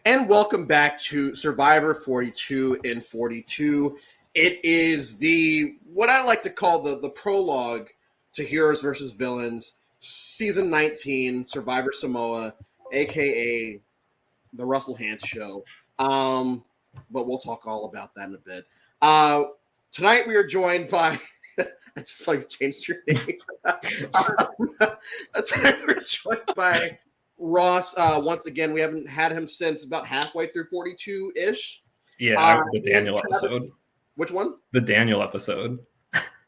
And welcome back to Survivor 42 in 42. It is what I like to call the prologue to Heroes versus Villains, Season 19, Survivor Samoa, aka the Russell Hantz Show. But we'll talk all about that in a bit. Tonight we are joined by I just saw you changed your name. Tonight we're joined by Ross. Once again, we haven't had him since about halfway through 42-ish. Yeah, the Daniel episode. Which one? The Daniel episode.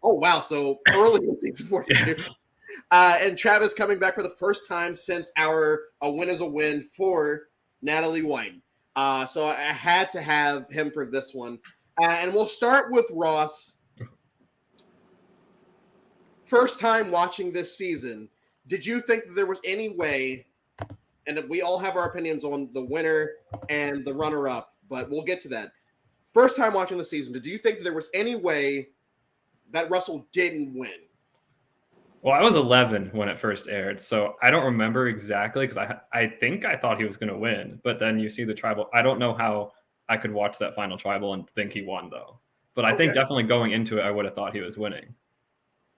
Oh, wow. So early in season 42. Yeah. And Travis coming back for the first time since our A Win is a Win for Natalie White. So I had to have him for this one. And we'll start with Ross. First time watching this season, did you think that there was any way, and we all have our opinions on the winner and the runner-up, but we'll get to that. First time watching the season, did you think that there was any way that Russell didn't win? Well, I was 11 when it first aired, so I don't remember exactly because I think I thought he was going to win, but then you see the tribal. I don't know how I could watch that final tribal and think he won, though. But I think definitely going into it, I would have thought he was winning.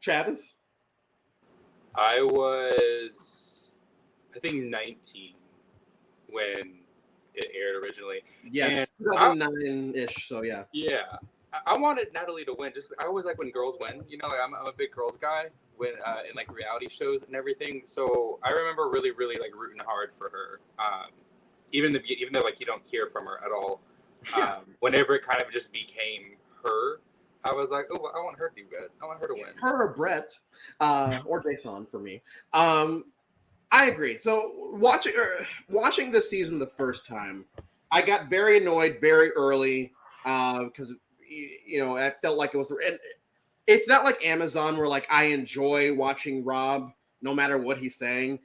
Travis? I was, I think, 19 when it aired originally. Yeah, 2009-ish, so yeah. Yeah. I wanted Natalie to win. Just I always like when girls win. You know, like I'm a big girls guy when in like reality shows and everything. So I remember really, really like rooting hard for her. Even though like you don't hear from her at all. Whenever it kind of just became her, I was like, oh, I want her to do good. I want her to win. Her or Brett, or Jason for me. I agree. So watching this season the first time, I got very annoyed very early because you know I felt like it was. And it's not like Amazon where like I enjoy watching Rob no matter what he's saying.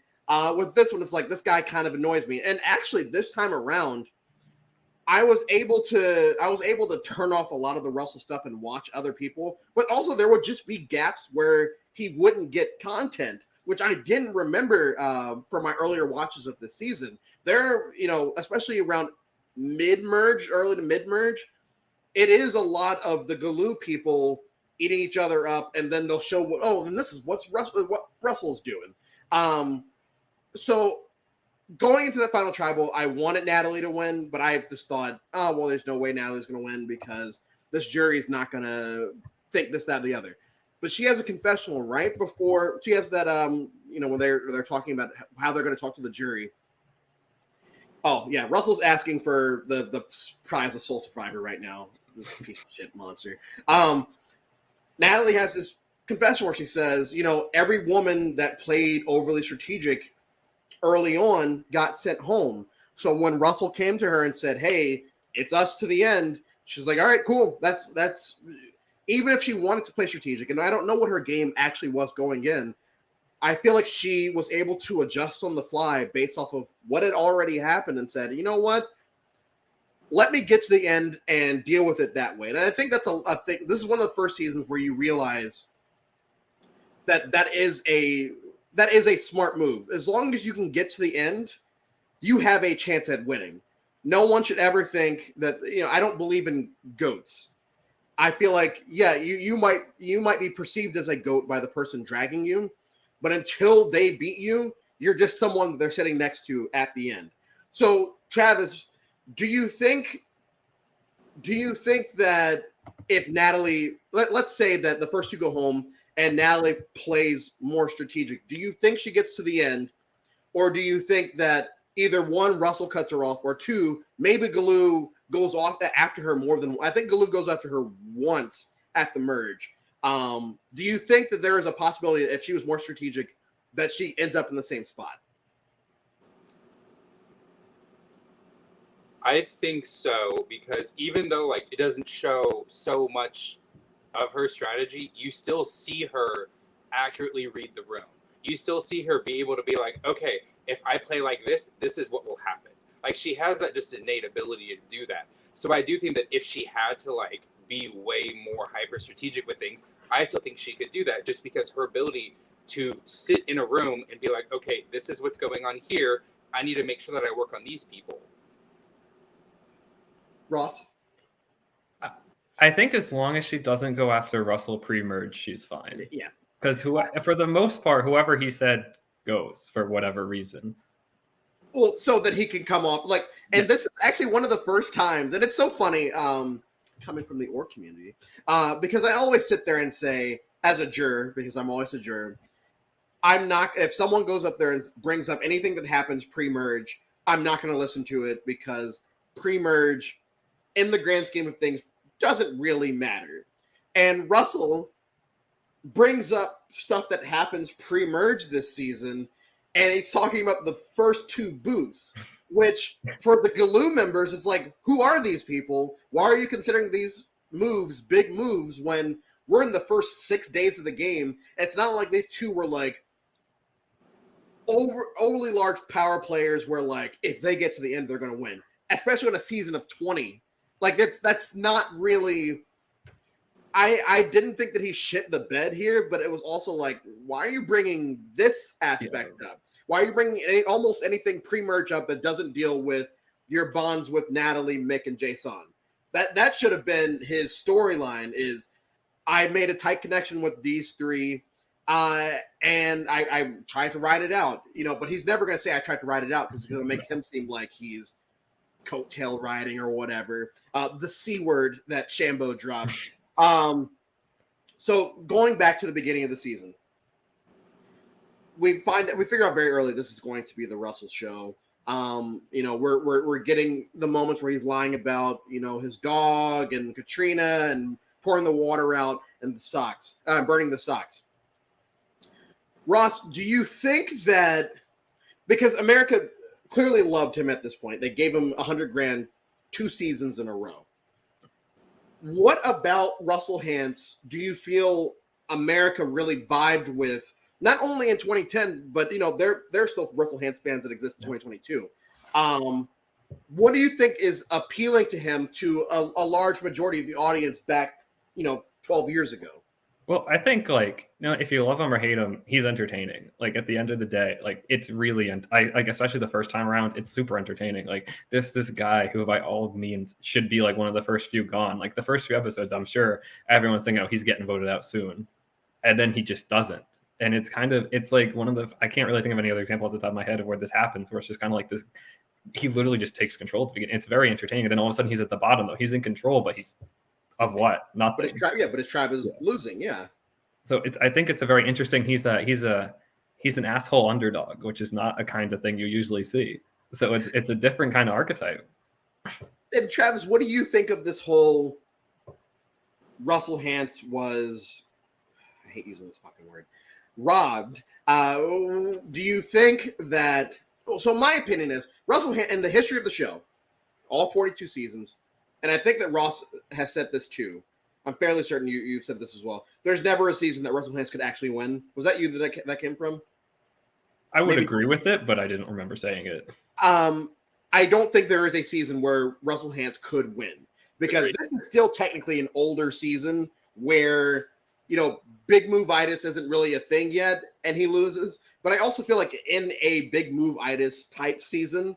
With this one, it's like this guy kind of annoys me. And actually, this time around, I was able to turn off a lot of the Russell stuff and watch other people, but also there would just be gaps where he wouldn't get content, which I didn't remember from my earlier watches of the season. There, you know, especially around mid-merge, early to mid-merge, it is a lot of the Galoo people eating each other up, and then they'll show and this is what Russell's doing. So going into the final tribal, I wanted Natalie to win, but I just thought, oh, well, there's no way Natalie's going to win because this jury is not going to think this, that, the other. But she has a confessional right before she has that, you know, when they're talking about how they're going to talk to the jury. Oh, yeah, Russell's asking for the prize of Soul Survivor right now. This piece of shit monster. Natalie has this confession where she says, you know, every woman that played overly strategic early on got sent home. So when Russell came to her and said, hey, it's us to the end, she's like, all right, cool. That's even if she wanted to play strategic, and I don't know what her game actually was going in, I feel like she was able to adjust on the fly based off of what had already happened and said, you know what? Let me get to the end and deal with it that way. And I think that's a thing. This is one of the first seasons where you realize that is a smart move. As long as you can get to the end, you have a chance at winning. No one should ever think that, you know, I don't believe in goats. I feel like, yeah, you might be perceived as a goat by the person dragging you, but until they beat you, you're just someone that they're sitting next to at the end. So, Travis, do you think that if Natalie, let's say that the first two go home and Natalie plays more strategic, do you think she gets to the end, or do you think that either one, Russell cuts her off, or two, maybe Galoo goes off after her more than, I think Galoo goes after her once at the merge. Do you think that there is a possibility that if she was more strategic that she ends up in the same spot? I think so, because even though like it doesn't show so much of her strategy, you still see her accurately read the room. You still see her be able to be like, okay, if I play like this, this is what will happen. Like she has that just innate ability to do that. So I do think that if she had to like be way more hyper strategic with things, I still think she could do that, just because her ability to sit in a room and be like, okay, this is what's going on here. I need to make sure that I work on these people. Ross? I think as long as she doesn't go after Russell pre-merge, she's fine. Yeah. Because for the most part, whoever he said goes for whatever reason. Well, so that he can come off like, and this is actually one of the first times, and it's so funny, coming from the orc community, because I always sit there and say, as a juror, because I'm always a juror, I'm not, if someone goes up there and brings up anything that happens pre-merge, I'm not going to listen to it because pre-merge, in the grand scheme of things, doesn't really matter. And Russell brings up stuff that happens pre-merge this season, and he's talking about the first two boots, which for the Galoo members, it's like, who are these people? Why are you considering these moves big moves when we're in the first 6 days of the game? It's not like these two were like overly large power players where like if they get to the end, they're going to win, especially in a season of 20. Like that's not really. I didn't think that he shit the bed here, but it was also like, why are you bringing this aspect up? Why are you bringing almost anything pre-merge up that doesn't deal with your bonds with Natalie, Mick, and Jason? That should have been his storyline. Is I made a tight connection with these three, and I tried to ride it out, But he's never going to say I tried to ride it out because it's going to make him seem like he's coattail riding or whatever. The C word that Shambo dropped. So going back to the beginning of the season, we figure out very early this is going to be the Russell show. We're getting the moments where he's lying about his dog and Katrina and pouring the water out and the socks, burning the socks. Ross, do you think that because America clearly loved him at this point, they gave him $100,000 2 seasons in a row? What about Russell Hantz do you feel America really vibed with, not only in 2010, but they're still Russell Hantz fans that exist in 2022. What do you think is appealing to him to a large majority of the audience back 12 years ago? Well, I think if you love him or hate him, he's entertaining. Like at the end of the day, it's really, especially the first time around, it's super entertaining. Like this guy who by all means should be like one of the first few gone. Like the first few episodes, I'm sure everyone's thinking, oh, he's getting voted out soon. And then he just doesn't. And it's like one of the, I can't really think of any other example off the top of my head of where this happens, where it's just kind of like this, he literally just takes control at the beginning. It's very entertaining. And then all of a sudden he's at the bottom though. He's in control, but he's of what? Nothing. But his tribe is losing. Yeah. So I think it's a very interesting. He's an asshole underdog, which is not a kind of thing you usually see. So it's a different kind of archetype. And Travis, what do you think of this whole Russell Hantz was? I hate using this fucking word. Robbed. Do you think that? So my opinion is Russell Hantz in the history of the show, all 42 seasons, and I think that Ross has said this too. I'm fairly certain you've said this as well. There's never a season that Russell Hantz could actually win. Was that you that came from? I would agree with it, but I didn't remember saying it. I don't think there is a season where Russell Hantz could win because this is still technically an older season where, big move-itis isn't really a thing yet and he loses. But I also feel like in a big move-itis type season,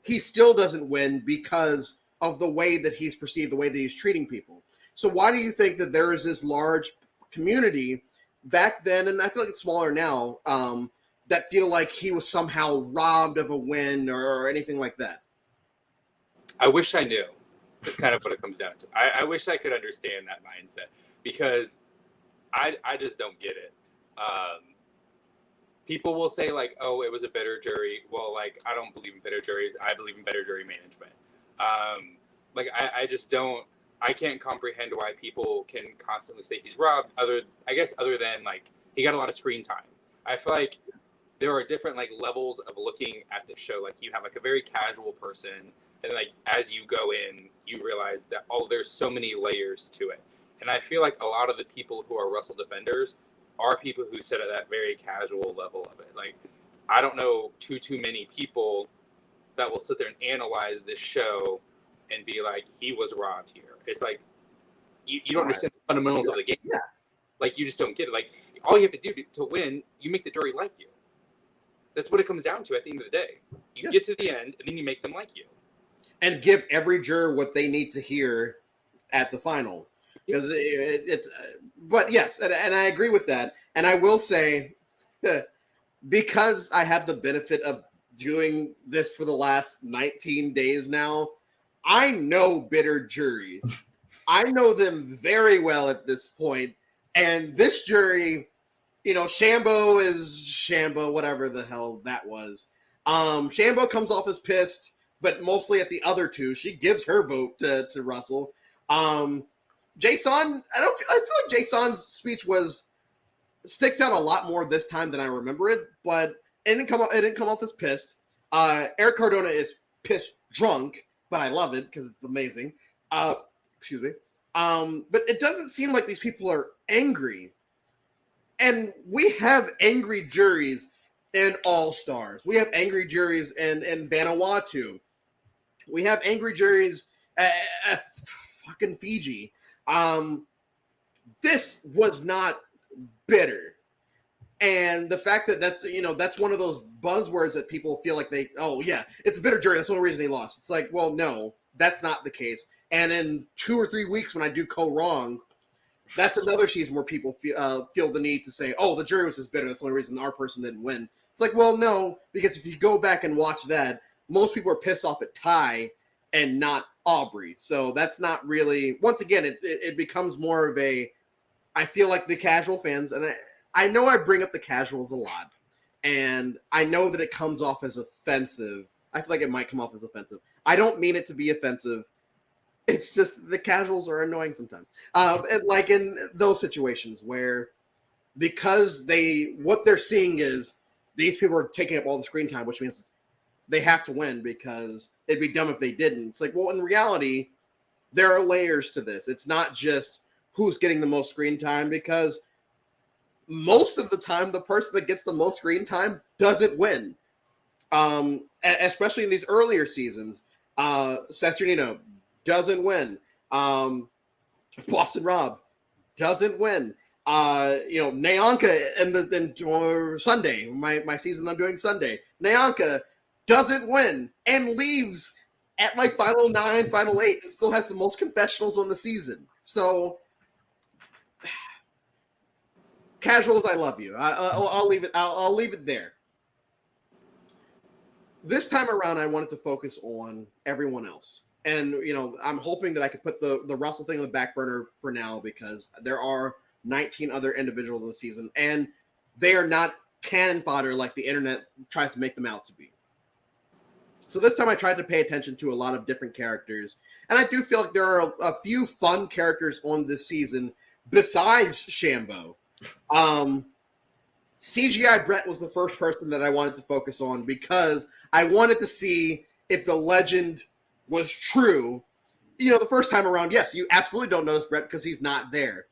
he still doesn't win because of the way that he's perceived, the way that he's treating people. So why do you think that there is this large community back then, and I feel like it's smaller now, that feel like he was somehow robbed of a win or anything like that? I wish I knew. That's kind of what it comes down to. I wish I could understand that mindset because I just don't get it. People will say like, oh, it was a better jury. Well, I don't believe in better juries. I believe in better jury management. I just don't. I can't comprehend why people can constantly say he's robbed. Other than he got a lot of screen time. I feel like there are different levels of looking at the show. Like you have a very casual person, and as you go in, you realize that there's so many layers to it. And I feel like a lot of the people who are Russell defenders are people who sit at that very casual level of it. I don't know too many people that will sit there and analyze this show and be like, he was robbed here. It's you don't understand the fundamentals of the game. Yeah. You just don't get it. All you have to do to win, you make the jury like you. That's what it comes down to at the end of the day. You get to the end, and then you make them like you. and give every juror what they need to hear at the final. Because it's, but yes, and I agree with that. And I will say, because I have the benefit of doing this for the last 19 days now, I know bitter juries. I know them very well at this point. And this jury, Shambo is Shambo, whatever the hell that was. Shambo comes off as pissed, but mostly at the other two. She gives her vote to Russell. Jason, I feel like Jason's speech sticks out a lot more this time than I remember it, but it didn't come off as pissed. Eric Cardona is pissed drunk, but I love it because it's amazing. Excuse me. But it doesn't seem like these people are angry. And we have angry juries in All Stars. We have angry juries in Vanuatu. We have angry juries at fucking Fiji. This was not bitter. And the fact that that's one of those buzzwords that people feel like it's a bitter jury. That's the only reason he lost. It's like, well, no, that's not the case. And in 2 or 3 weeks when I do wrong, that's another season where people feel the need to say, oh, the jury was just bitter. That's the only reason our person didn't win. It's like, well, no, because if you go back and watch that, most people are pissed off at Ty and not Aubrey. So that's not really, once again, it becomes more of I feel like the casual fans, and I know I bring up the casuals a lot, and I know that it comes off as offensive. I feel like it might come off as offensive. I don't mean it to be offensive. It's just the casuals are annoying sometimes. And like in those situations where because what they're seeing is these people are taking up all the screen time, which means they have to win because it'd be dumb if they didn't. It's like, well, in reality, there are layers to this. It's not just who's getting the most screen time, because most of the time, the person that gets the most screen time doesn't win. Especially in these earlier seasons, Seth Giannino doesn't win. Boston Rob doesn't win. Nyanka in Sunday, my season I'm doing Sunday, Nyanka doesn't win and leaves at like final 9, final 8, and still has the most confessionals on the season. So casuals, I love you. I'll leave it. I'll leave it there. This time around, I wanted to focus on everyone else. And, I'm hoping that I could put the Russell thing on the back burner for now, because there are 19 other individuals in the season, and they are not cannon fodder like the internet tries to make them out to be. So this time I tried to pay attention to a lot of different characters, and I do feel like there are a few fun characters on this season besides Shambo. CGI Brett was the first person that I wanted to focus on, because I wanted to see if the legend was true. The first time around, yes, you absolutely don't notice Brett because he's not there.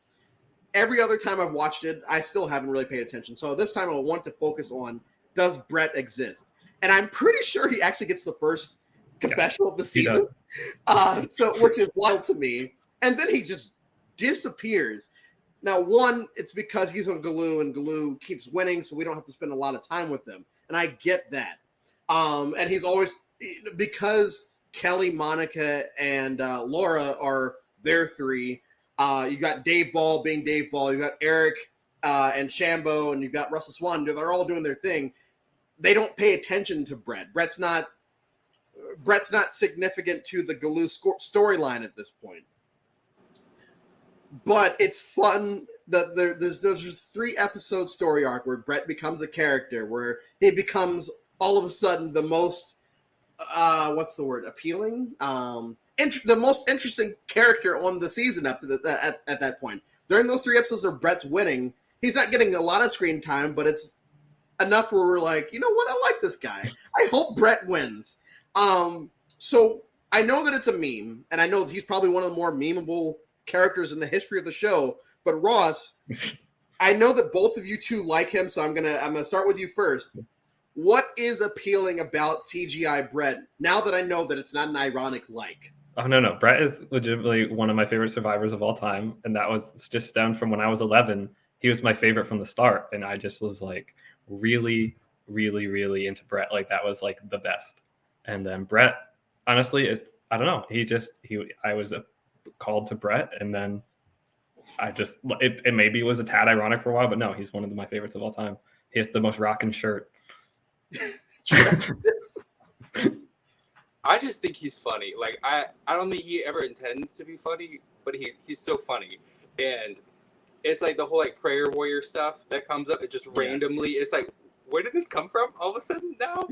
Every other time I've watched it, I still haven't really paid attention. So this time I want to focus on, does Brett exist? And I'm pretty sure he actually gets the first confessional of the season. Which is wild to me. And then he just disappears. Now, one, it's because he's on Galoo, and Galoo keeps winning, so we don't have to spend a lot of time with them. And I get that. And he's always, because Kelly, Monica, and Laura are their three. You got Dave Ball being Dave Ball. You got Eric and Shambo, and you got Russell Swann. They're all doing their thing. They don't pay attention to Brett. Brett's not significant to the Galoo storyline at this point. But it's fun that there's 3-episode story arc where Brett becomes a character, where he becomes all of a sudden the most appealing, the most interesting character on the season up to at that point. During those 3 episodes where Brett's winning, he's not getting a lot of screen time, but it's enough where we're like, you know what, I like this guy. I hope Brett wins. So I know that it's a meme, and I know that he's probably one of the more memeable characters in the history of the show. But Ross, I know that both of you two like him, so I'm gonna start with you first. What is appealing about CGI Brett now that I know that it's not an ironic like? Oh, no. Brett is legitimately one of my favorite survivors of all time. And that was just down from when I was 11. He was my favorite from the start. And I just was like really, really, really into Brett. Like that was like the best. And then Brett, honestly, I don't know. I was called to Brett, and then it maybe was a tad ironic for a while, but no, he's one of my favorites of all time. He has the most rockin' shirt. I just think he's funny. Like I don't think he ever intends to be funny, but he's so funny. And it's like the whole like prayer warrior stuff that comes up. It just randomly. It's like, where did this come from? All of a sudden now,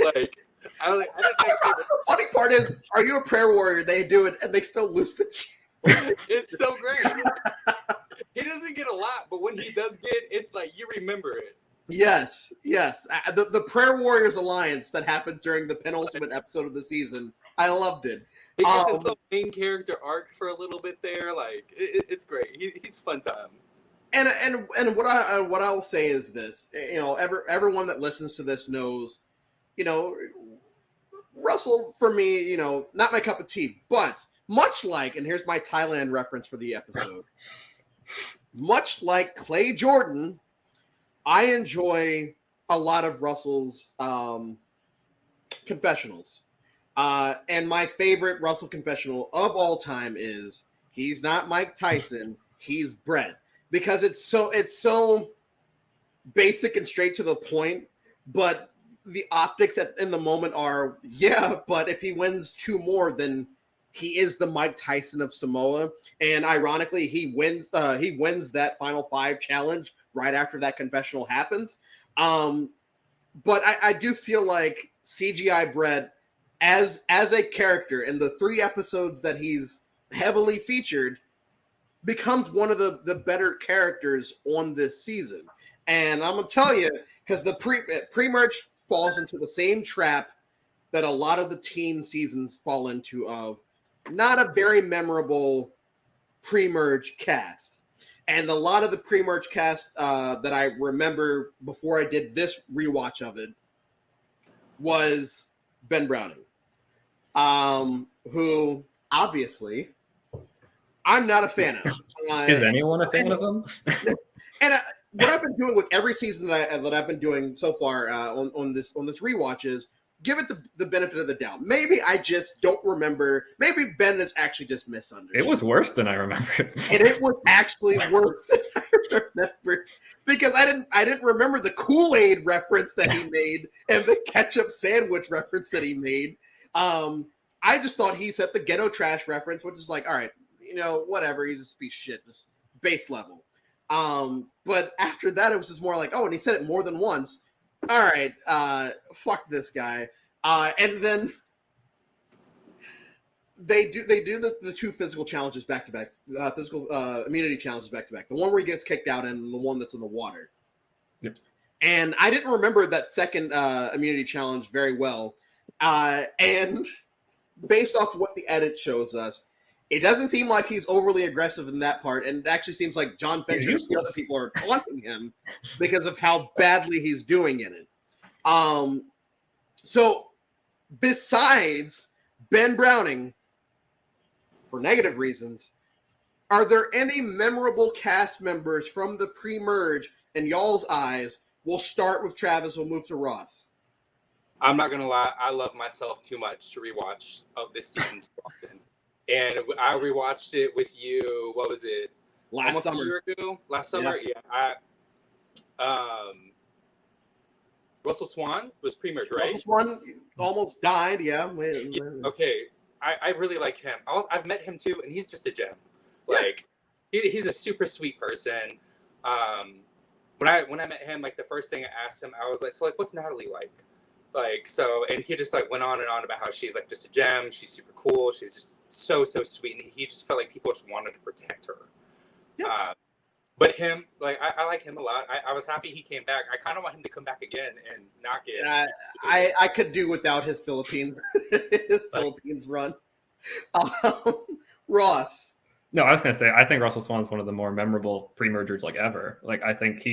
like I just think the funny part is, are you a prayer warrior? They do it and they still lose the. It's so great. He doesn't get a lot, but when he does get, it's like you remember it. Yes. The Prayer Warriors Alliance that happens during the penultimate episode of the season. I loved it. He gets his little main character arc for a little bit there. Like it's great. He's fun time. And what I will say is this: everyone that listens to this knows, Russell for me, not my cup of tea. But much like, and here's my Thailand reference for the episode. Much like Clay Jordan, I enjoy a lot of Russell's confessionals. And my favorite Russell confessional of all time is he's not Mike Tyson, he's Brett. Because it's so basic and straight to the point, but the optics in the moment are, but if he wins 2 more, then he is the Mike Tyson of Samoa. And ironically, he wins that Final 5 challenge right after that confessional happens. But I do feel like CGI Brett, as a character in the 3 episodes that he's heavily featured, becomes one of the better characters on this season. And I'm going to tell you, because the pre-merge falls into the same trap that a lot of the teen seasons fall into of not a very memorable pre-merge cast. And a lot of the pre-merge cast that I remember before I did this rewatch of it was Ben Browning, who obviously I'm not a fan of. Is anyone a fan of him? And what I've been doing with every season that I've been doing so far on this rewatch is give it the benefit of the doubt. Maybe I just don't remember. Maybe Ben is actually just misunderstood. It was worse than I remembered. And it was actually worse than I remembered because I didn't remember the Kool-Aid reference that he made and the ketchup sandwich reference that he made. I just thought he said the ghetto trash reference, which is like, all right, whatever. He's a piece of shit, just base level. But after that, it was just more like, oh, and he said it more than once. All right, fuck this guy. And then they do the 2 physical challenges back to back, physical immunity challenges back to back. The one where he gets kicked out and the one that's in the water. Yep. And I didn't remember that second immunity challenge very well. And based off what the edit shows us, it doesn't seem like he's overly aggressive in that part, and it actually seems like John Fincher and other people are taunting him because of how badly he's doing in it. So besides Ben Browning, for negative reasons, are there any memorable cast members from the pre-merge in y'all's eyes? We'll start with Travis, we'll move to Ross. I'm not gonna lie, I love myself too much to rewatch of this season too often. And I rewatched it with you. What was it? Last summer. A year ago. Last summer, yeah. Russell Swann was pre-merge, right? Russell Swann almost died. Yeah. Okay, I really like him. I've met him too, and he's just a gem. Like, he's a super sweet person. When I met him, like the first thing I asked him, I was like, so like, what's Natalie like? Like, so, and he just like went on and on about how she's like just a gem. She's super cool. She's just so sweet. And he just felt like people just wanted to protect her. Yeah. But him, like, I like him a lot. I was happy he came back. I kind of want him to come back again and not get. I could do without his Philippines run. Ross. No, I was going to say, I think Russell Swann is one of the more memorable pre-mergers like ever. Like, I think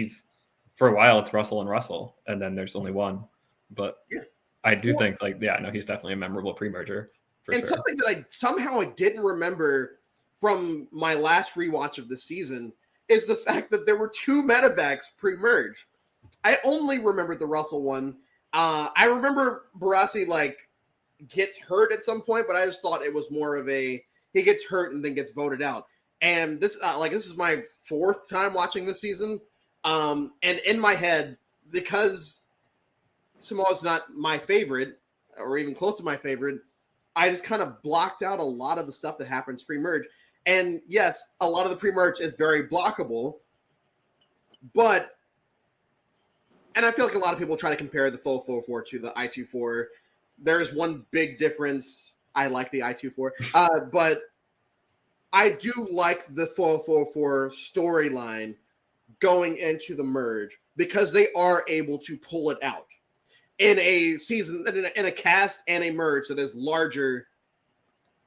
for a while, it's Russell and Russell, and then there's only one. But I do think, he's definitely a memorable pre-merger. And sure. Something that I didn't remember from my last rewatch of the season is the fact that there were 2 medevacs pre-merge. I only remembered the Russell one. I remember Barassi gets hurt at some point, but I just thought it was more of a he gets hurt and then gets voted out. And this this is my 4th time watching this season, and in my head, because Samoa's not my favorite or even close to my favorite, I just kind of blocked out a lot of the stuff that happens pre-merge. And yes, a lot of the pre-merge is very blockable, but and I feel like a lot of people try to compare the 444 to the I-24. There's one big difference. I like the I-24, but I do like the 444 storyline going into the merge because they are able to pull it out in a season, in a cast and a merge that is larger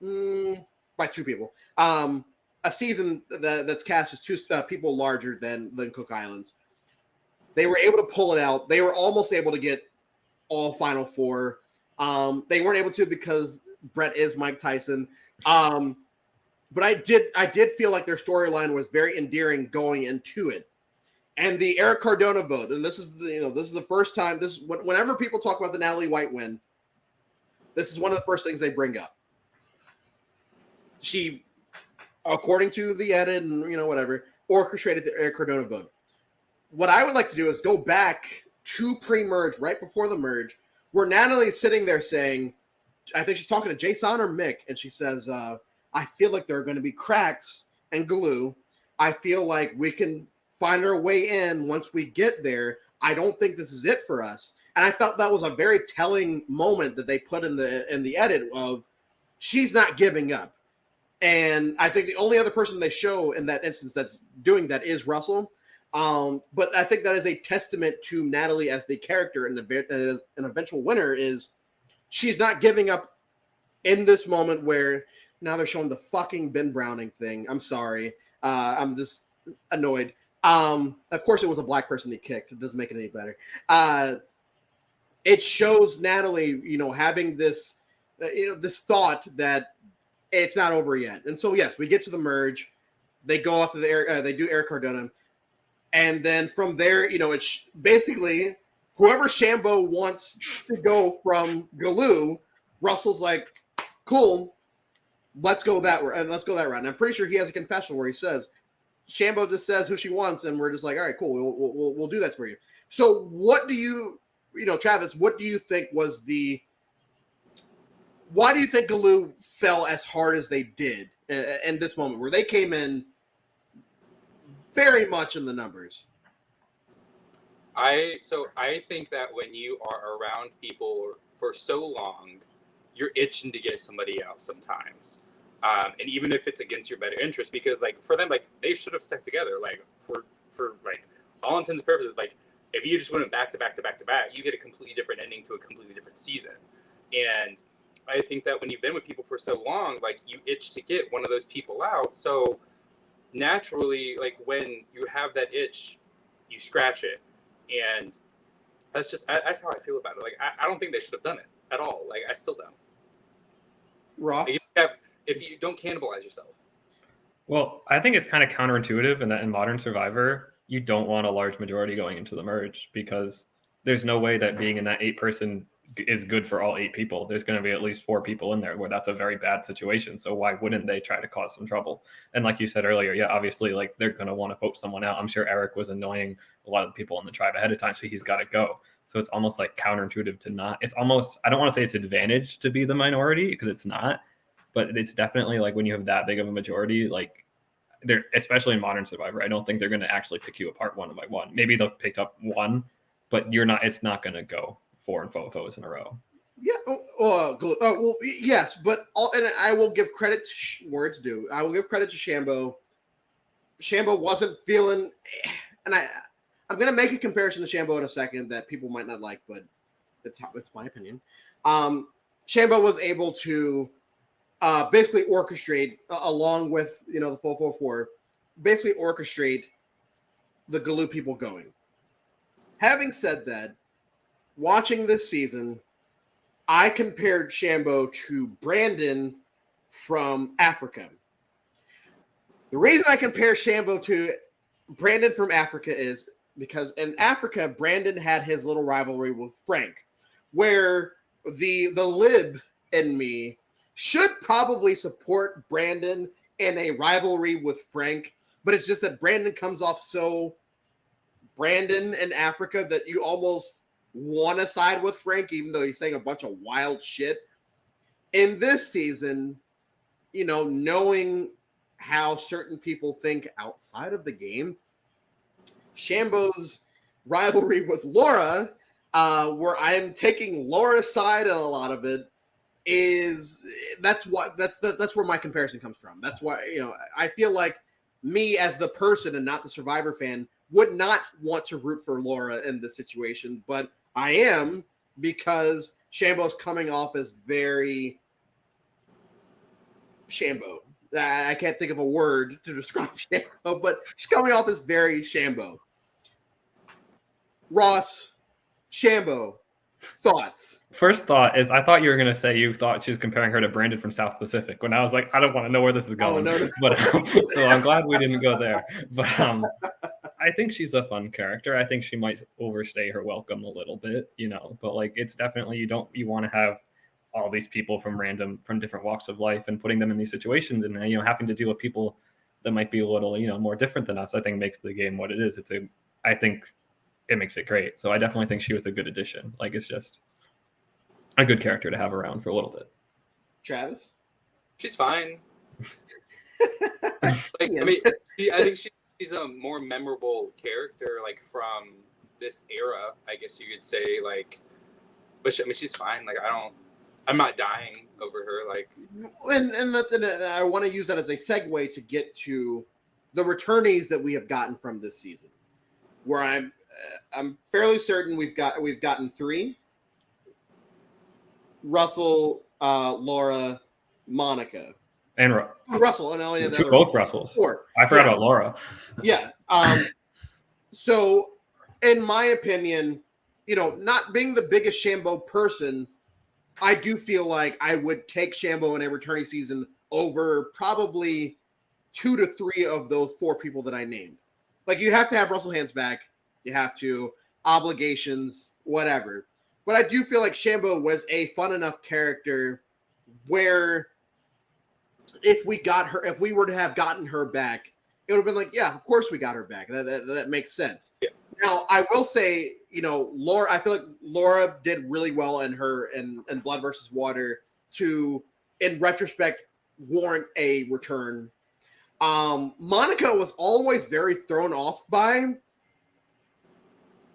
by 2 people. A season that's cast is 2 people larger than Cook Islands. They were able to pull it out. They were almost able to get all Final 4. They weren't able to because Brett is Mike Tyson. But I did feel like their storyline was very endearing going into it. And the Eric Cardona vote, and this is the first time. Whenever people talk about the Natalie White win, this is one of the first things they bring up. She, according to the edit and whatever, orchestrated the Eric Cardona vote. What I would like to do is go back to pre-merge, right before the merge, where Natalie's sitting there saying, I think she's talking to Jason or Mick, and she says, I feel like there are going to be cracks and glue. I feel like we can find our way in once we get there. I don't think this is it for us. And I felt that was a very telling moment that they put in the edit of she's not giving up. And I think the only other person they show in that instance that's doing that is Russell. But I think that is a testament to Natalie as the character and an eventual winner is she's not giving up in this moment where now they're showing the fucking Ben Browning thing. I'm sorry. I'm just annoyed. Of course, it was a black person he kicked. It doesn't make it any better. It shows Natalie, having this, this thought that it's not over yet. And so, yes, we get to the merge. They go off to the air. They do Eric Cardona. And then from there, it's basically whoever Shambo wants to go from Galoo, Russell's like, cool, let's go that way. And let's go that route. And I'm pretty sure he has a confession where he says, Shambo just says who she wants, and we're just like, all right, cool, we'll do that for you. So what do you, Travis, what do you think was why do you think Galoo fell as hard as they did in this moment where they came in very much in the numbers? I think that when you are around people for so long, you're itching to get somebody out sometimes. And even if it's against your better interest, because for them, they should have stuck together, for all intents and purposes. If you just went back to back to back to back, you get a completely different ending to a completely different season. And I think that when you've been with people for so long, you itch to get one of those people out. So naturally, when you have that itch, you scratch it. And that's how I feel about it. I don't think they should have done it at all. I still don't. Ross? If you don't cannibalize yourself. Well, I think it's kind of counterintuitive in that in Modern Survivor, you don't want a large majority going into the merge because there's no way that being in that 8-person is good for all 8 people. There's going to be at least 4 people in there where that's a very bad situation. So why wouldn't they try to cause some trouble? And like you said earlier, yeah, obviously, they're going to want to vote someone out. I'm sure Eric was annoying a lot of the people in the tribe ahead of time, so he's got to go. So it's almost counterintuitive to not. It's almost, I don't want to say it's advantage to be the minority because it's not, but it's definitely when you have that big of a majority, they're, especially in Modern Survivor, I don't think they're going to actually pick you apart one by one. Maybe they'll pick up one, but it's not going to go 4 and 4 foes in a row. Yeah. Well, yes, but and I will give credit to where it's due. I will give credit to Shambo. Shambo wasn't feeling, and I'm going to make a comparison to Shambo in a second that people might not like, but it's my opinion. Shambo was able to basically orchestrate, along with the 444, basically orchestrate the Galoo people going. Having said that, watching this season, I compared Shambo to Brandon from Africa. The reason I compare Shambo to Brandon from Africa is because in Africa, Brandon had his little rivalry with Frank, where the lib in me should probably support Brandon in a rivalry with Frank, but it's just that Brandon comes off so Brandon in Africa that you almost want to side with Frank, even though he's saying a bunch of wild shit. In this season, knowing how certain people think outside of the game, Shambo's rivalry with Laura, where I am taking Laura's side in a lot of it, that's where my comparison comes from. That's why I feel like me as the person and not the Survivor fan would not want to root for Laura in this situation, but I am, because Shambo's coming off as very Shambo. I can't think of a word to describe Shambo, but she's coming off as very Shambo. Ross, Shambo, thoughts? First thought is, I thought you were going to say you thought she was comparing her to Brandon from South Pacific. When I was like, I don't want to know where this is going. Oh, no. But so I'm glad we didn't go there. But I think she's a fun character. I think she might overstay her welcome a little bit, But like, it's definitely you want to have all these people from different walks of life and putting them in these situations, and having to deal with people that might be a little more different than us. I think makes the game what it is. I think it makes it great. So I definitely think she was a good addition. Like, it's just a good character to have around for a little bit. Travis? She's fine. Yeah. I mean, I think she's a more memorable character, like, from this era, I guess you could say. Like, but she's fine. Like, I'm not dying over her. Like, and I want to use that as a segue to get to the returnees that we have gotten from this season, where I'm fairly certain we've gotten 3: Russell, Laura, Monica, and Russell, and only the other both Russells. 4. I forgot about Laura. Yeah. So, in my opinion, not being the biggest Shambo person, I do feel like I would take Shambo in a returnee season over probably 2 to 3 of those 4 people that I named. Like, you have to have Russell Hands back. You have to, obligations, whatever. But I do feel like Shambo was a fun enough character where if we were to have gotten her back, it would have been like, yeah, of course we got her back. That makes sense. Yeah. Now, I will say, Laura, I feel like Laura did really well in Blood versus Water to, in retrospect, warrant a return. Monica was always very thrown off by.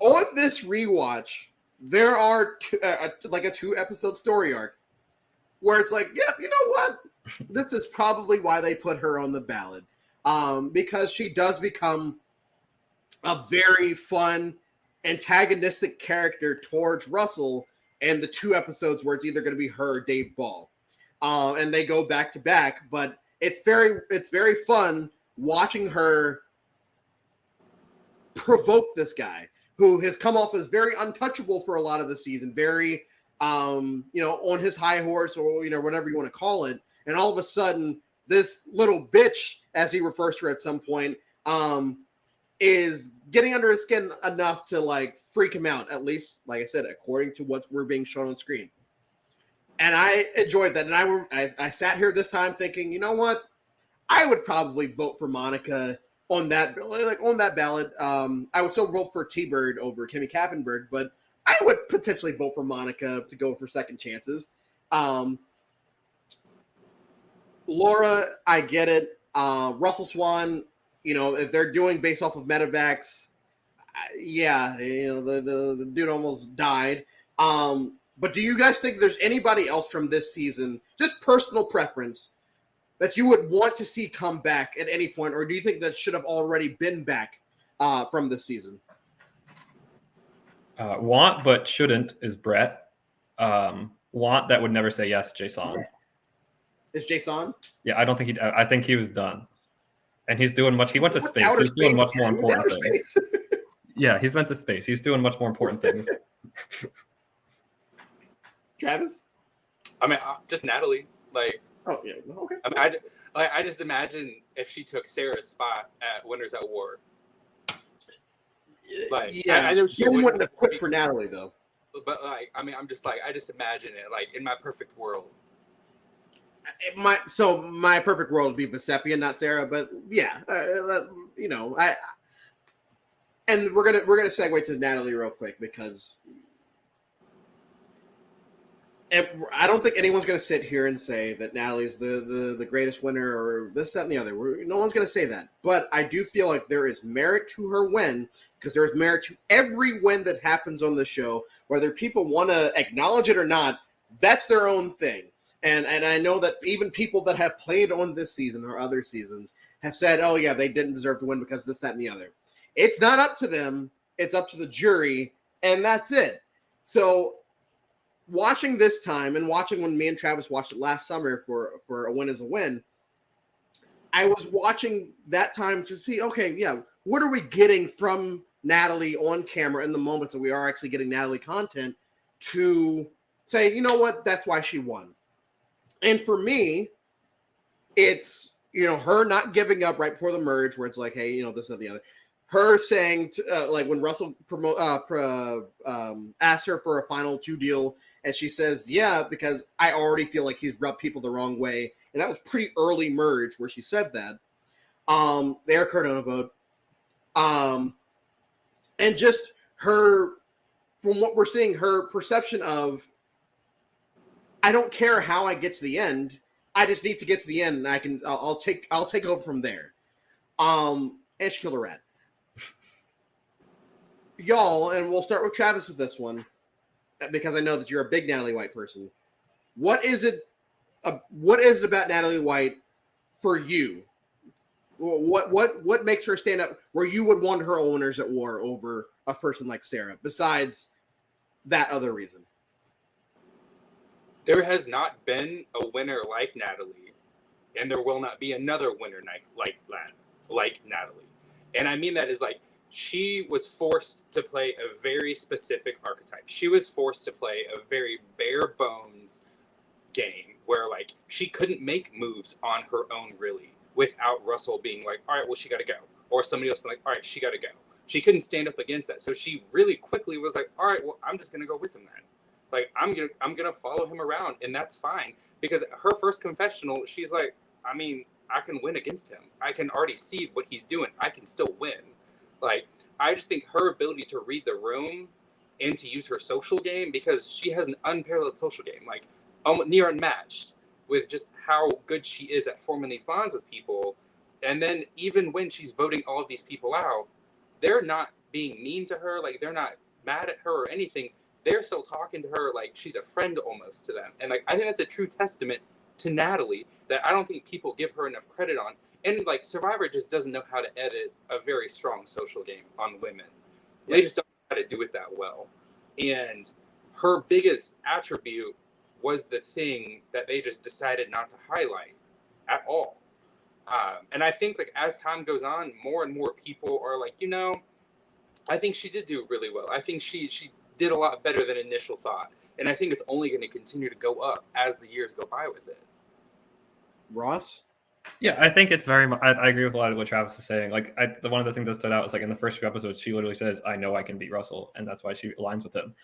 On this rewatch, there are a 2-episode story arc where it's like, yeah, you know what? This is probably why they put her on the ballot. Because she does become a very fun, antagonistic character towards Russell in the 2 episodes where it's either going to be her or Dave Ball. And they go back to back, but it's very fun watching her provoke this guy who has come off as very untouchable for a lot of the season, very, on his high horse, or, whatever you want to call it. And all of a sudden, this little bitch, as he refers to her at some point, is getting under his skin enough to, like, freak him out, at least, like I said, according to what we're being shown on screen. And I enjoyed that. And I sat here this time thinking, you know what? I would probably vote for Monica on that ballot. I would still vote for T-Bird over Kimmy Kappenberg, but I would potentially vote for Monica to go for second chances. Laura, I get it. Russell Swann, if they're doing based off of Medivacs, yeah, the dude almost died. But do you guys think there's anybody else from this season, just personal preference, that you would want to see come back at any point, or do you think that should have already been back from this season? Want but shouldn't is Brett. Want that would never say yes, Jason. Is Jason? Yeah, I don't think I think he was done, and he's doing much. He went to space. Outer He's doing space, much more important things. Yeah, he's went to space. He's doing much more important things. Travis? I mean, just Natalie. Like, oh yeah, okay. I mean, I just imagine if she took Sarah's spot at Winners at War. Like, yeah, I know she wouldn't have quit for Natalie though. But like, I mean, I just imagine it. Like, in my perfect world, my perfect world would be Vesepian, not Sarah, but yeah, and we're gonna segue to Natalie real quick because I don't think anyone's gonna sit here and say that Natalie's the greatest winner or this, that, and the other. No one's gonna say that, but I do feel like there is merit to her win because there is merit to every win that happens on the show, whether people want to acknowledge it or not. That's their own thing. And I know that even people that have played on this season or other seasons have said, oh, yeah, they didn't deserve to win because this, that, and the other. It's not up to them. It's up to the jury, and that's it. So watching this time and watching when me and Travis watched it last summer for A Win is a Win, I was watching that time to see, okay, yeah, what are we getting from Natalie on camera in the moments that we are actually getting Natalie content to say, you know what, that's why she won. And for me, it's, her not giving up right before the merge where it's like, hey, this, that, the other. Her saying, like when Russell asked her for a final 2 deal, and she says, yeah, because I already feel like he's rubbed people the wrong way. And that was pretty early merge where she said that. The Eric Cardona vote. And just her, from what we're seeing, her perception of, I don't care how I get to the end. I just need to get to the end, and I'll take over from there. And she killed a rat. Y'all, and we'll start with Travis with this one, because I know that you're a big Natalie White person. What is it about Natalie White for you? What makes her stand up where you would want her owners at war over a person like Sarah, besides that other reason? There has not been a winner like Natalie, and there will not be another winner like Natalie. And I mean that is like, she was forced to play a very specific archetype. She was forced to play a very bare bones game where like she couldn't make moves on her own really without Russell being like, all right, well, she got to go. Or somebody else being like, all right, she got to go. She couldn't stand up against that. So she really quickly was like, all right, well, I'm just going to go with him then. Like, I'm gonna follow him around, and that's fine. Because her first confessional, she's like, I mean, I can win against him. I can already see what he's doing. I can still win. Like, I just think her ability to read the room and to use her social game, because she has an unparalleled social game, like near unmatched, with just how good she is at forming these bonds with people. And then even when she's voting all of these people out, they're not being mean to her. Like, they're not mad at her or anything. They're still talking to her like she's a friend almost to them. And like, I think that's a true testament to Natalie that I don't think people give her enough credit on. And like, Survivor just doesn't know how to edit a very strong social game on women. Yes. They just don't know how to do it that well. And her biggest attribute was the thing that they just decided not to highlight at all. And I think like as time goes on, more and more people are like, I think she did do really well. I think she did a lot better than initial thought. And I think it's only going to continue to go up as the years go by with it. Ross? Yeah, I think it's very much, I agree with a lot of what Travis is saying. Like, one of the things that stood out is like in the first few episodes, she literally says, I know I can beat Russell. And that's why she aligns with him.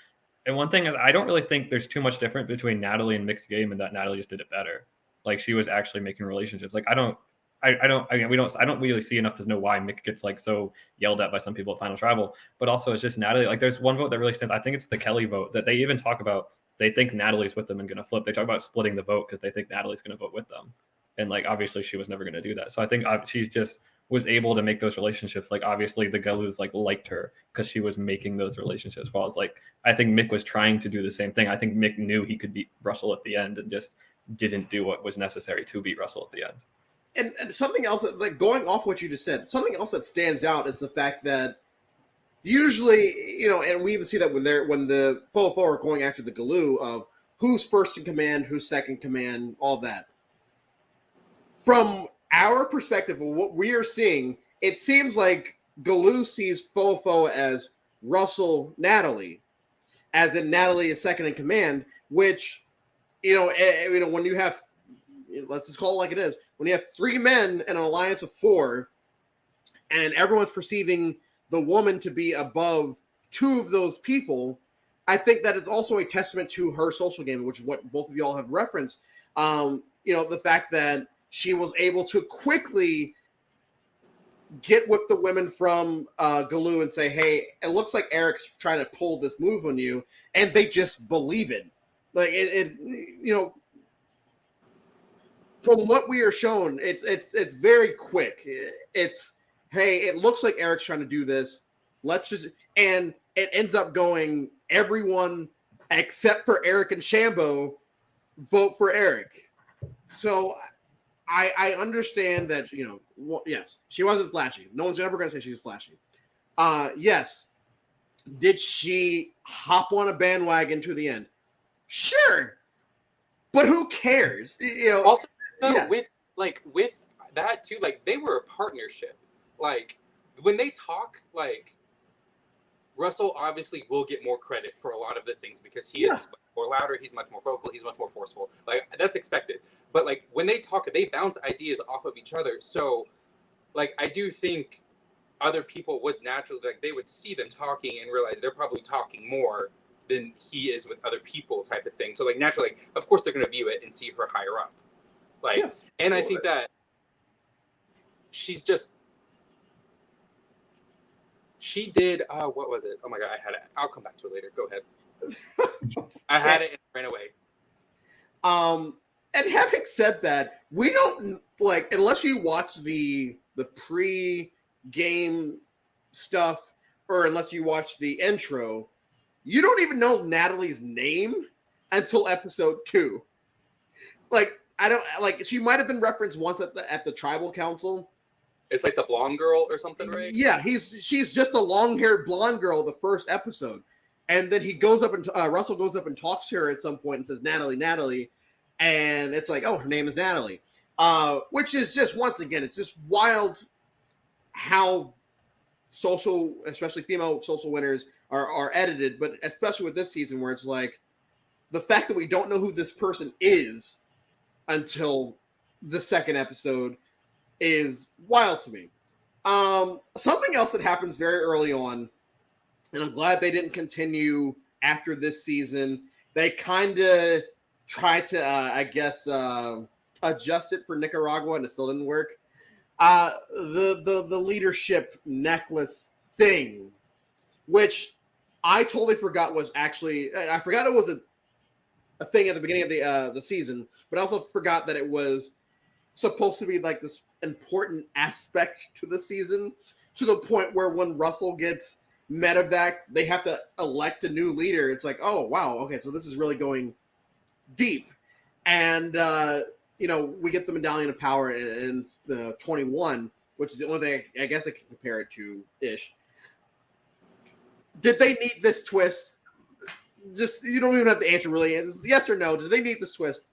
And one thing is, I don't really think there's too much different between Natalie and Mixed Game, and that Natalie just did it better. Like, she was actually making relationships. Like, I don't really see enough to know why Mick gets like so yelled at by some people at Final Tribal. But also, it's just Natalie. Like, there's one vote that really stands. I think it's the Kelly vote that they even talk about. They think Natalie's with them and going to flip. They talk about splitting the vote because they think Natalie's going to vote with them. And like, obviously, she was never going to do that. So I think she's just was able to make those relationships. Like, obviously, the Galus like liked her because she was making those relationships. While it's like, I think Mick was trying to do the same thing. I think Mick knew he could beat Russell at the end and just didn't do what was necessary to beat Russell at the end. And something else, that, like going off what you just said, something else that stands out is the fact that usually, and we even see that when the Fofo are going after the Galoo of who's first in command, who's second in command, all that. From our perspective of what we are seeing, it seems like Galoo sees Fofo as Russell, Natalie, as in Natalie is second in command, which, when you have, let's just call it like it is, when you have 3 men in an alliance of 4 and everyone's perceiving the woman to be above 2 of those people, I think that it's also a testament to her social game, which is what both of y'all have referenced. the fact that she was able to quickly get with the women from Galoo and say, hey, it looks like Eric's trying to pull this move on you, and they just believe it. Like from what we are shown, it's very quick. It's, hey, it looks like Eric's trying to do this. Let's just, and it ends up going, everyone except for Eric and Shambo vote for Eric. So I understand that, yes, she wasn't flashy. No one's ever going to say she was flashy. Yes. Did she hop on a bandwagon to the end? Sure. But who cares? Also, with that too, like, they were a partnership. Like, when they talk, like, Russell obviously will get more credit for a lot of the things because he is much more louder, he's much more vocal, he's much more forceful. Like, that's expected. But, like, when they talk, they bounce ideas off of each other. So, like, I do think other people would naturally, like, they would see them talking and realize they're probably talking more than he is with other people type of thing. So, like, naturally, like, of course they're going to view it and see her higher up. Like, yes. And I think that she's just, she did, what was it? Oh my God, I had it. I'll come back to it later. Go ahead. I had it and ran away. And having said that, we don't, like, unless you watch the pre-game stuff or unless you watch the intro, you don't even know Natalie's name until episode 2. Like, she might have been referenced once at the tribal council. It's like the blonde girl or something, right? Yeah, she's just a long-haired blonde girl the first episode. And then he goes up and Russell goes up and talks to her at some point and says, Natalie. And it's like, oh, her name is Natalie. Which is just, once again, it's just wild how social, especially female social winners, are edited. But especially with this season where it's like, the fact that we don't know who this person is until the second episode is wild to me. Something else that happens very early on, and I'm glad they didn't continue after this season. They kind of tried to, adjust it for Nicaragua, and it still didn't work. The leadership necklace thing, which I totally forgot was actually, I forgot it was a thing at the beginning of the season, but I also forgot that it was supposed to be like this important aspect to the season, to the point where when Russell gets medevac, they have to elect a new leader. It's like, oh wow, okay, so this is really going deep. And we get the Medallion of Power in the 21, which is the only thing I guess I can compare it to ish. Did they need this twist? Just, you don't even have to answer really. It's yes or no. Did they need this twist?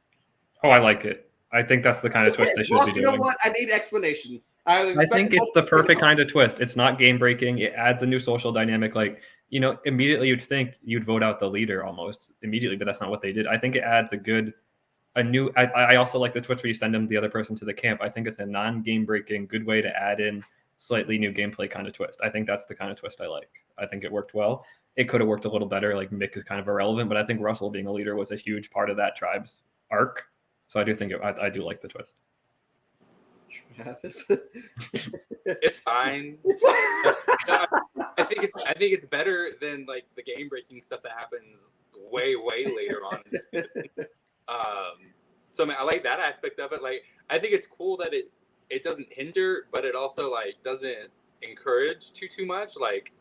Oh, I like it. I think that's the kind of twist they should be doing. You know what? I need explanation. I think it's the perfect kind of twist. It's not game breaking. It adds a new social dynamic. Like, immediately you'd think you'd vote out the leader almost immediately, but that's not what they did. I think it adds I also like the twist where you send the other person to the camp. I think it's a non-game breaking, good way to add in slightly new gameplay kind of twist. I think that's the kind of twist I like. I think it worked well. It could have worked a little better. Like, Mick is kind of irrelevant, but I think Russell being a leader was a huge part of that tribe's arc. So I do think I do like the twist. It's fine. It's fine. I think it's better than like the game breaking stuff that happens way later on in the season. So I mean, I like that aspect of it. Like, I think it's cool that it doesn't hinder, but it also like doesn't encourage too much. Like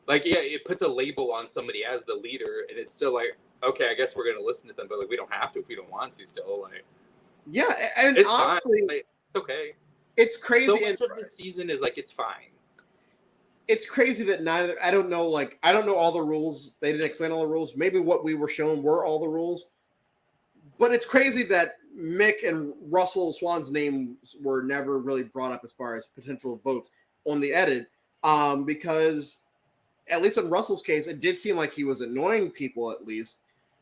yeah, it puts a label on somebody as the leader, and it's still like, okay, I guess we're gonna listen to them, but like we don't have to if we don't want to. Still, like, yeah, and it's honestly, fine. Like, it's okay. It's crazy. So much of this season is like it's fine. It's crazy that I don't know all the rules. They didn't explain all the rules. Maybe what we were shown were all the rules. But it's crazy that Mick and Russell Swann's names were never really brought up as far as potential votes on the edit, because at least in Russell's case, it did seem like he was annoying people at least.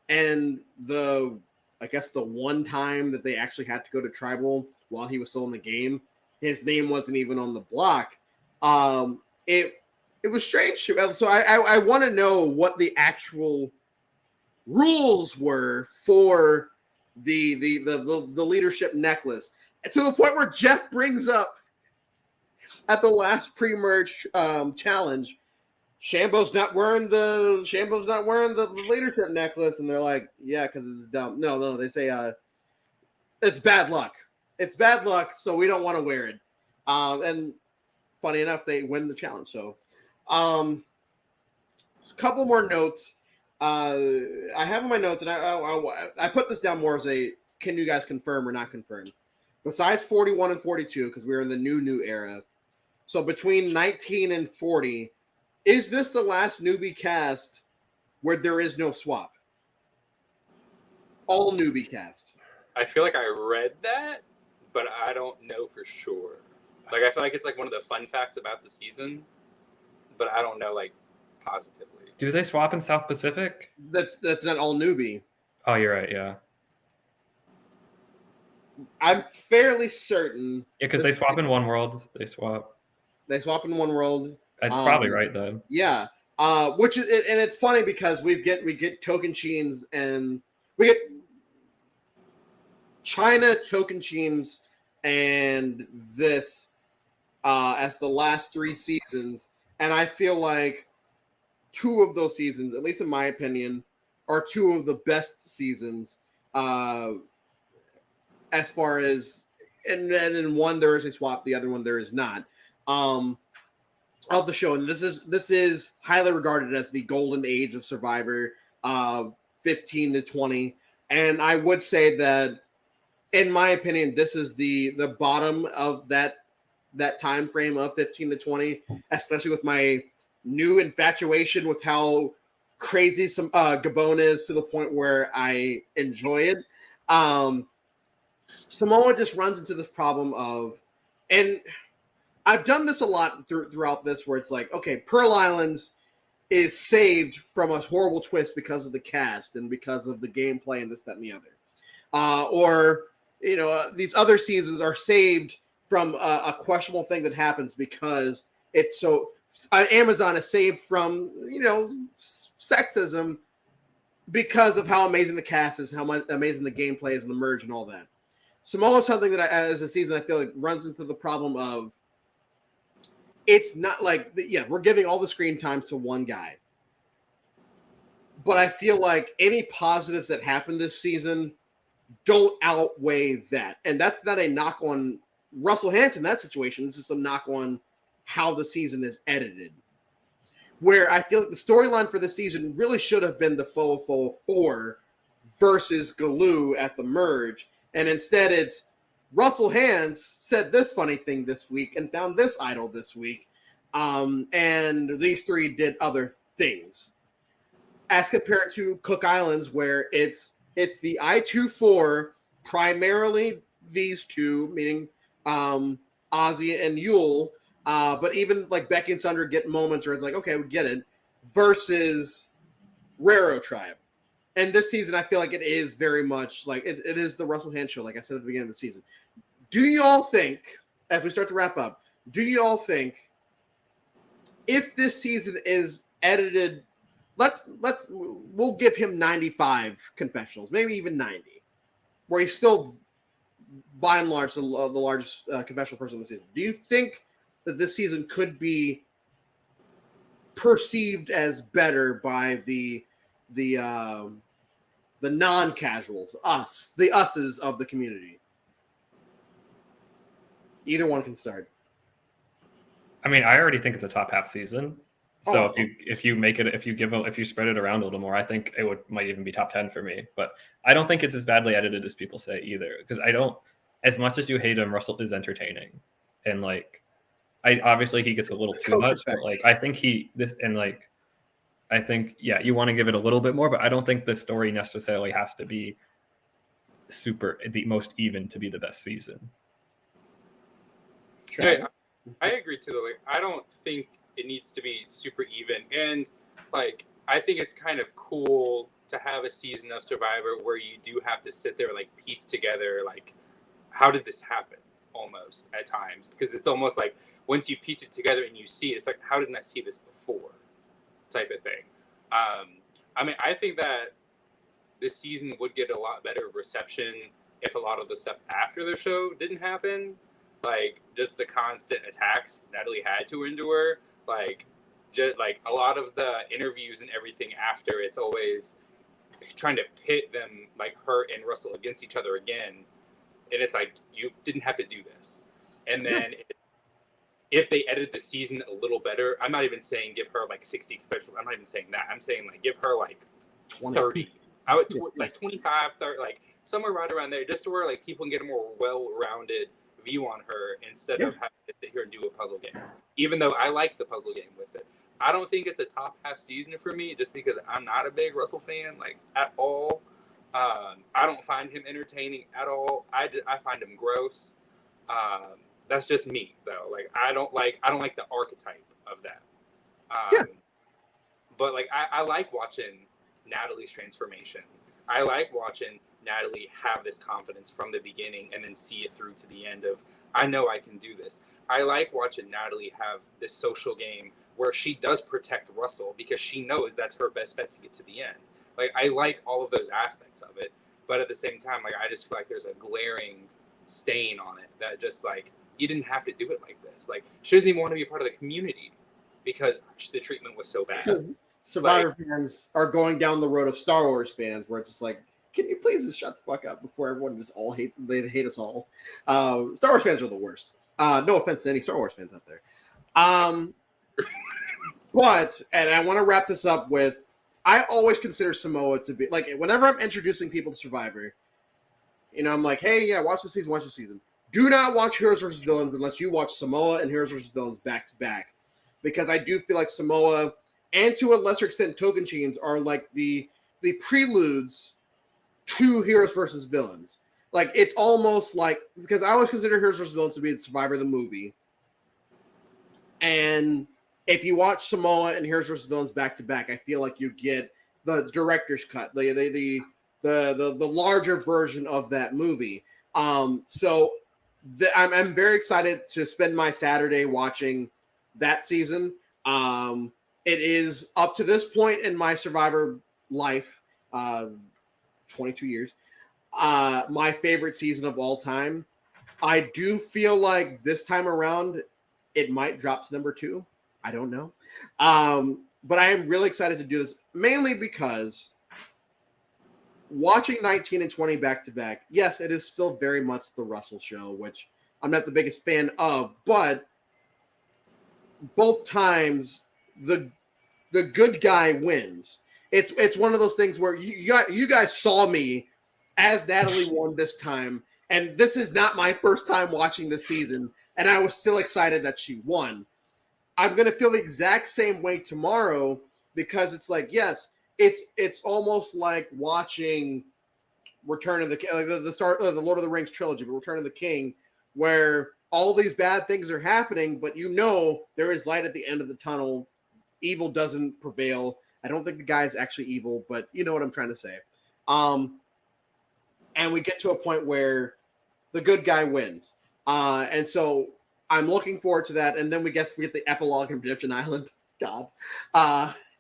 And I guess the one time that they actually had to go to tribal while he was still in the game, his name wasn't even on the block. It was strange. So I want to know what the actual rules were for the leadership necklace, to the point where Jeff brings up at the last pre-merge challenge, Shambo's not wearing the leadership necklace, and they're like, yeah, because it's dumb. No, they say it's bad luck. It's bad luck, so we don't want to wear it. And funny enough, they win the challenge. So, a couple more notes. I have in my notes, and I put this down more as a can you guys confirm or not confirm? Besides 41 and 42, because we're in the new era. So between 19 and 40, is this the last newbie cast where there is no swap? All newbie cast. I feel like I read that, but I don't know for sure. Like, I feel like it's like one of the fun facts about the season, but I don't know, like, positively. Do they swap in South Pacific? That's not all newbie. Oh, you're right. Yeah. I'm fairly certain. Yeah, because they swap in One World. They swap in One World. That's probably right then. Yeah. Which is, and it's funny because we get Tocantins and we get China, Tocantins, and this as the last 3 seasons, and I feel like 2 of those seasons, at least in my opinion, are 2 of the best seasons. As far as, and in one there is a swap, the other one there is not. Of the show, and this is highly regarded as the golden age of Survivor, 15 to 20, and I would say that, in my opinion, this is the bottom of that time frame of 15 to 20, especially with my new infatuation with how crazy some Gabon is, to the point where I enjoy it. Samoa just runs into this problem of, and I've done this a lot throughout this, where it's like, okay, Pearl Islands is saved from a horrible twist because of the cast and because of the gameplay and this, that, and the other. Or, these other seasons are saved from a questionable thing that happens because it's so... Amazon is saved from, sexism because of how amazing the cast is, how amazing the gameplay is, and the merge and all that. Samoa is something that, as a season, I feel like runs into the problem of, it's not like, we're giving all the screen time to one guy. But I feel like any positives that happen this season don't outweigh that. And that's not a knock on Russell Hanson in that situation. This is a knock on how the season is edited. Where I feel like the storyline for this season really should have been the Fofo 4 versus Galoo at the merge. And instead it's Russell Hands said this funny thing this week and found this idol this week. And these 3 did other things. As compared to Cook Islands, where it's the I-2-4, primarily these 2, meaning Ozzy and Yule, but even like Becky and Sundra get moments where it's like, okay, we get it, versus Raro Tribe. And this season, I feel like it is very much like it is the Russell Hand show, like I said at the beginning of the season. Do you all think, as we start to wrap up, if this season is edited, we'll give him 95 confessionals, maybe even 90, where he's still by and large the largest confessional person in the season. Do you think that this season could be perceived as better by the non-casuals, the us's of the community? Either one can start. I mean, I already think it's a top half season. So if you spread it around a little more, I think it might even be top 10 for me. But I don't think it's as badly edited as people say either. Because as much as you hate him, Russell is entertaining, and like, obviously he gets a little too much. But like, I think you want to give it a little bit more, but I don't think the story necessarily has to be the most even to be the best season. Yeah, I agree too. Like, I don't think it needs to be super even, and like, I think it's kind of cool to have a season of Survivor where you do have to sit there and like piece together, like, how did this happen, almost at times, because it's almost like once you piece it together and you see it, it's like, how didn't I see this before, type of thing. I mean, I think that this season would get a lot better reception if a lot of the stuff after the show didn't happen. Like, just the constant attacks Natalie had to endure. Like, just like a lot of the interviews and everything after, it's always trying to pit them, like her and Russell, against each other again. And it's like, you didn't have to do this. And then if they edited the season a little better, I'm not even saying give her like 60 professional. I'm not even saying that. I'm saying like give her like 30. I would like 25, 30, like somewhere right around there, just to where like people can get a more well-rounded view on her instead of having to sit here and do a puzzle game. Even though I like the puzzle game with it, I don't think it's a top half season for me, just because I'm not a big Russell fan, like at all. I don't find him entertaining at all. I find him gross. That's just me though. Like I don't like the archetype of that. But like I like watching Natalie's transformation. I like watching Natalie have this confidence from the beginning and then see it through to the end of, I know I can do this. I like watching Natalie have this social game where she does protect Russell because she knows that's her best bet to get to the end. Like, I like all of those aspects of it. But at the same time, like, I just feel like there's a glaring stain on it that just, like, you didn't have to do it like this. Like, she doesn't even want to be a part of the community because the treatment was so bad. Because Survivor fans are going down the road of Star Wars fans where it's just like, can you please just shut the fuck up before everyone just all hate us all? Star Wars fans are the worst. No offense to any Star Wars fans out there. But, and I want to wrap this up with, I always consider Samoa to be, like, whenever I'm introducing people to Survivor, you know, I'm like, hey, yeah, watch the season. Do not watch Heroes vs. Villains unless you watch Samoa and Heroes vs. Villains back to back. Because I do feel like Samoa, and to a lesser extent Tocantins, are like the preludes to Heroes versus Villains. Like, it's almost like, because I always consider Heroes vs. Villains to be the Survivor the movie. And if you watch Samoa and Heroes vs. Villains back to back, I feel like you get the director's cut, the larger version of that movie. So I'm very excited to spend my Saturday watching that season. It is, up to this point in my Survivor life, 22 years, my favorite season of all time. I do feel like this time around it might drop to number 2. I don't know. But I am really excited to do this, mainly because watching 19 and 20 back to back, yes, it is still very much the Russell show, which I'm not the biggest fan of, but both times the good guy wins. It's one of those things where you guys saw me as Natalie won this time, and this is not my first time watching the season, and I was still excited that she won. I'm going to feel the exact same way tomorrow, because it's like, yes, it's almost like watching Return of the King, like the start of the Lord of the Rings trilogy, but Return of the King, where all these bad things are happening, but you know there is light at the end of the tunnel. Evil doesn't prevail. I don't think the guy is actually evil, but you know what I'm trying to say. And we get to a point where the good guy wins. And so I'm looking forward to that. And then we get the epilogue in Redemption Island. God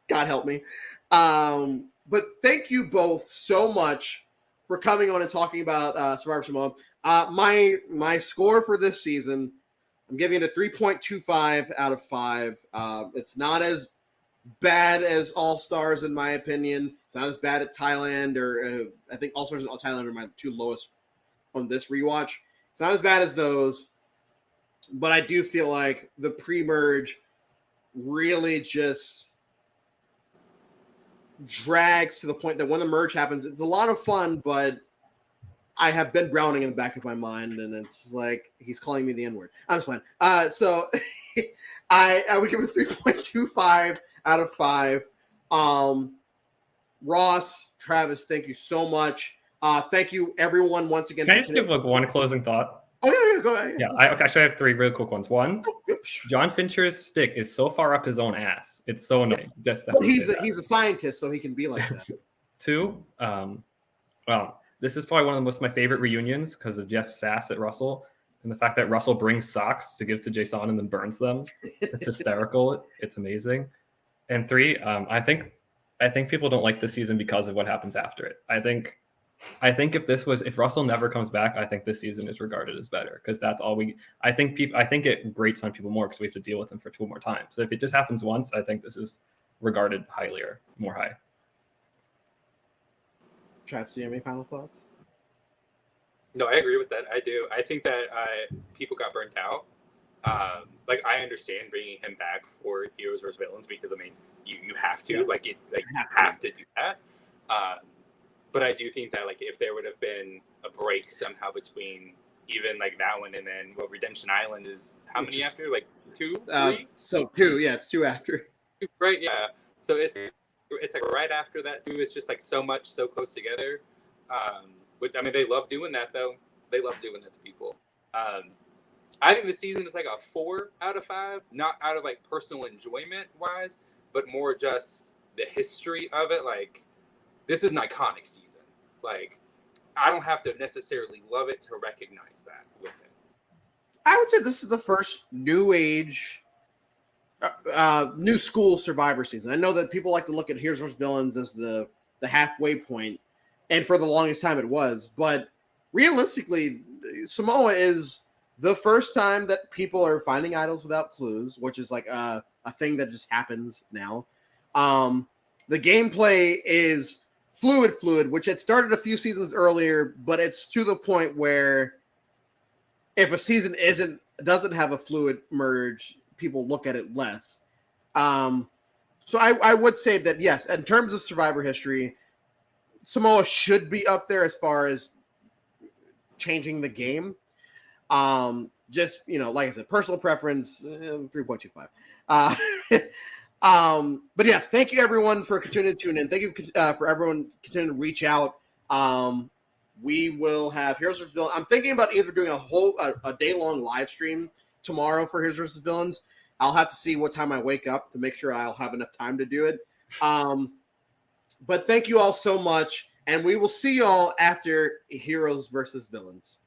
help me. But thank you both so much for coming on and talking about Survivor Samoa. My score for this season, I'm giving it a 3.25 out of 5. It's not as bad as All Stars, in my opinion. It's not as bad at Thailand, or I think All Stars and Thailand are my 2 lowest on this rewatch. It's not as bad as those, but I do feel like the pre-merge really just drags to the point that when the merge happens, it's a lot of fun, but I have Ben Browning in the back of my mind, and it's like he's calling me the N-word. I'm just fine. So I would give it a 3.25 out of 5. Ross, Travis, thank you so much. Thank you, everyone, once again. Can I just give like one closing thought? Oh, yeah, go ahead. Yeah, I actually have 3 really quick ones. One, Yep. John Fincher's stick is so far up his own ass. It's so annoying. Just But he's a scientist, so he can be like that. 2, well, this is probably one of my favorite reunions because of Jeff's sass at Russell and the fact that Russell brings socks to give to Jason and then burns them. It's hysterical. It's amazing. And 3, I think I think people don't like the season because of what happens after it. I think if Russell never comes back, I think this season is regarded as better because that's all we. I think it grates on people more because we have to deal with them for 2 more times. So if it just happens once, I think this is regarded highly or more high. Travis, do you have any final thoughts? No, I agree with that. I do. I think that people got burnt out. Like I understand bringing him back for Heroes vs Villains because I mean you have to you have to do that. But I do think that like if there would have been a break somehow between even like that one and then Redemption Island is how many after like 2, 3? So 2, yeah, it's 2 after. Right, yeah. So it's like right after that too. It's just like so close together. But I mean, they love doing that though. They love doing that to people. I think the season is like a 4 out of 5, not out of like personal enjoyment wise, but more just the history of it. Like, this is an iconic season. Like, I don't have to necessarily love it to recognize that with it. I would say this is the first new age, new school Survivor season. I know that people like to look at Heroes vs. Villains as the halfway point, and for the longest time it was. But realistically, Samoa is the first time that people are finding idols without clues, which is like a thing that just happens now. The gameplay is fluid, which had started a few seasons earlier, but it's to the point where if a season doesn't have a fluid merge, people look at it less. So I would say that yes, in terms of Survivor history, Samoa should be up there as far as changing the game. Just, like I said, personal preference, 3.25. But yes, thank you everyone for continuing to tune in. Thank you for everyone continuing to reach out. We will have Heroes vs. Villains. I'm thinking about either doing a day-long live stream tomorrow for Heroes vs. Villains. I'll have to see what time I wake up to make sure I'll have enough time to do it. But thank you all so much, and we will see y'all after Heroes vs. Villains.